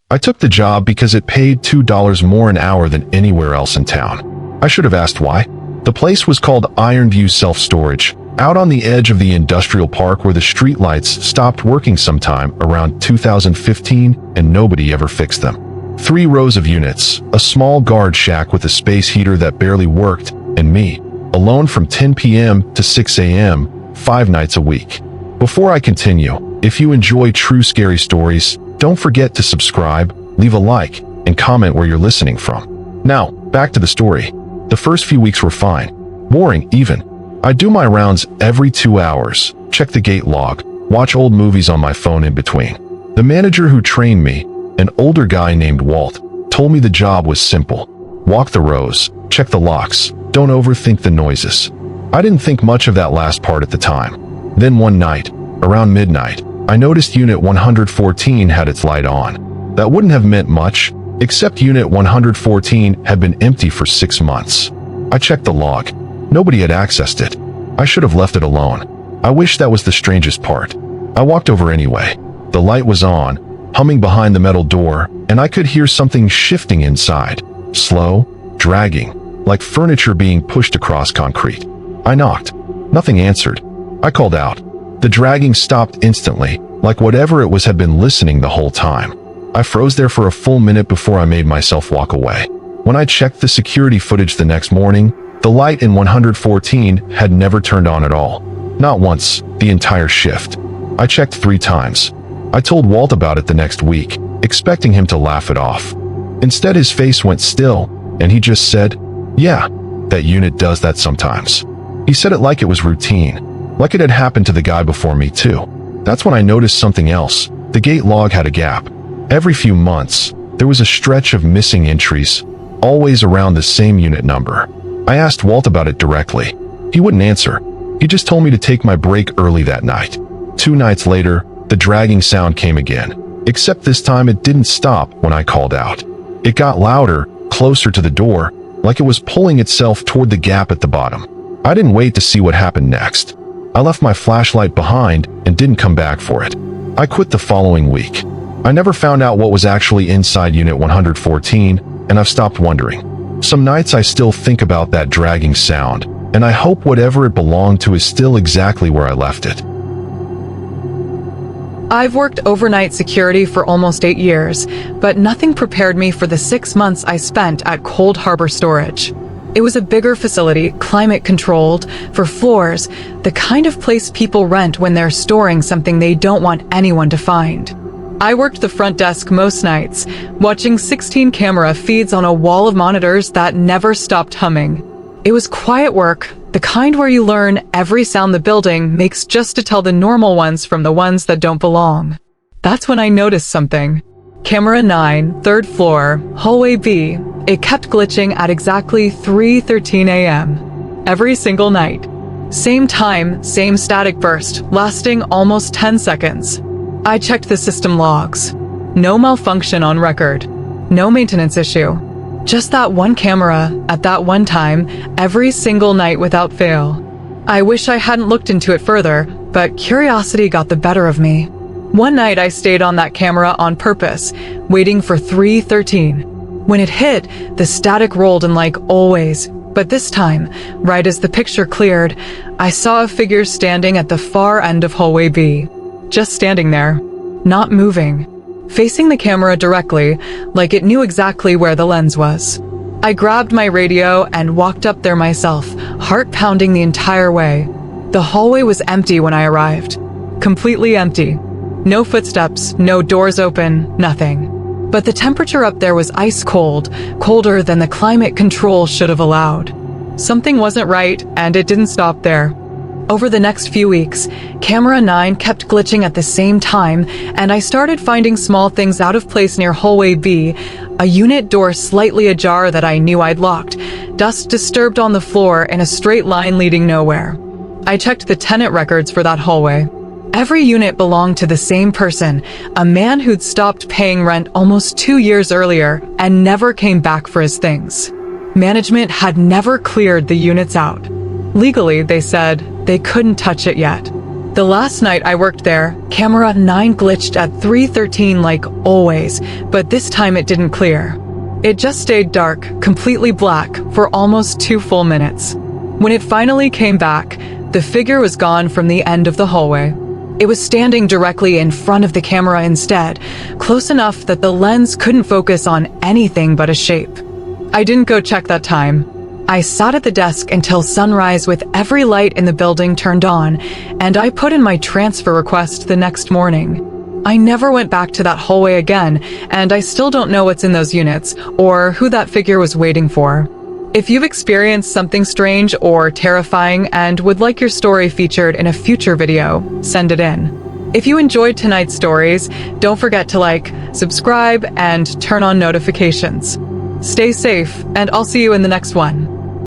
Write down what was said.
I took the job because it paid $2 more an hour than anywhere else in town. I should have asked why. The place was called Ironview Self-Storage, out on the edge of the industrial park where the streetlights stopped working sometime around 2015 and nobody ever fixed them. 3 rows of units, a small guard shack with a space heater that barely worked, and me, alone from 10 p.m. to 6 a.m., 5 nights a week. Before I continue, if you enjoy true scary stories, don't forget to subscribe, leave a like, and comment where you're listening from. Now, back to the story. The first few weeks were fine. Boring, even. I do my rounds every 2 hours, check the gate log, watch old movies on my phone in between. The manager who trained me, an older guy named Walt, told me the job was simple. Walk the rows, check the locks, don't overthink the noises. I didn't think much of that last part at the time. Then one night, around midnight, I noticed Unit 114 had its light on. That wouldn't have meant much, except Unit 114 had been empty for 6 months. I checked the log. Nobody had accessed it. I should have left it alone. I wish that was the strangest part. I walked over anyway. The light was on, humming behind the metal door, and I could hear something shifting inside. Slow, dragging, like furniture being pushed across concrete. I knocked. Nothing answered. I called out. The dragging stopped instantly, like whatever it was had been listening the whole time. I froze there for a full minute before I made myself walk away. When I checked the security footage the next morning, the light in 114 had never turned on at all. Not once, the entire shift. I checked 3 times. I told Walt about it the next week, expecting him to laugh it off. Instead, his face went still, and he just said, "Yeah, that unit does that sometimes." He said it like it was routine. Like it had happened to the guy before me too. That's when I noticed something else. The gate log had a gap. Every few months, there was a stretch of missing entries, always around the same unit number. I asked Walt about it directly. He wouldn't answer. He just told me to take my break early that night. 2 nights later, the dragging sound came again, except this time it didn't stop when I called out. It got louder, closer to the door, like it was pulling itself toward the gap at the bottom. I didn't wait to see what happened next. I left my flashlight behind and didn't come back for it. I quit the following week. I never found out what was actually inside Unit 114, and I've stopped wondering. Some nights I still think about that dragging sound, and I hope whatever it belonged to is still exactly where I left it. I've worked overnight security for almost 8 years, but nothing prepared me for the 6 months I spent at Cold Harbor Storage. It was a bigger facility, climate-controlled, for floors, the kind of place people rent when they're storing something they don't want anyone to find. I worked the front desk most nights, watching 16 camera feeds on a wall of monitors that never stopped humming. It was quiet work, the kind where you learn every sound the building makes just to tell the normal ones from the ones that don't belong. That's when I noticed something. Camera 9, 3rd floor, hallway B. It kept glitching at exactly 3:13 a.m. every single night. Same time, same static burst, lasting almost 10 seconds. I checked the system logs. No malfunction on record. No maintenance issue. Just that one camera, at that one time, every single night without fail. I wish I hadn't looked into it further, but curiosity got the better of me. One night I stayed on that camera on purpose, waiting for 3:13. When it hit, the static rolled in like always, but this time, right as the picture cleared, I saw a figure standing at the far end of hallway B. Just standing there, not moving, facing the camera directly, like it knew exactly where the lens was. I grabbed my radio and walked up there myself, heart pounding the entire way. The hallway was empty when I arrived. Completely empty. No footsteps, no doors open, nothing. But the temperature up there was ice cold, colder than the climate control should have allowed. Something wasn't right, and it didn't stop there. Over the next few weeks, Camera 9 kept glitching at the same time, and I started finding small things out of place near hallway B, a unit door slightly ajar that I knew I'd locked, dust disturbed on the floor in a straight line leading nowhere. I checked the tenant records for that hallway. Every unit belonged to the same person, a man who'd stopped paying rent almost 2 years earlier and never came back for his things. Management had never cleared the units out. Legally, they said, they couldn't touch it yet. The last night I worked there, camera 9 glitched at 3:13 like always, but this time it didn't clear. It just stayed dark, completely black, for almost 2 full minutes. When it finally came back, the figure was gone from the end of the hallway. It was standing directly in front of the camera instead, close enough that the lens couldn't focus on anything but a shape. I didn't go check that time. I sat at the desk until sunrise with every light in the building turned on, and I put in my transfer request the next morning. I never went back to that hallway again, and I still don't know what's in those units, or who that figure was waiting for. If you've experienced something strange or terrifying and would like your story featured in a future video, send it in. If you enjoyed tonight's stories, don't forget to like, subscribe, and turn on notifications. Stay safe, and I'll see you in the next one.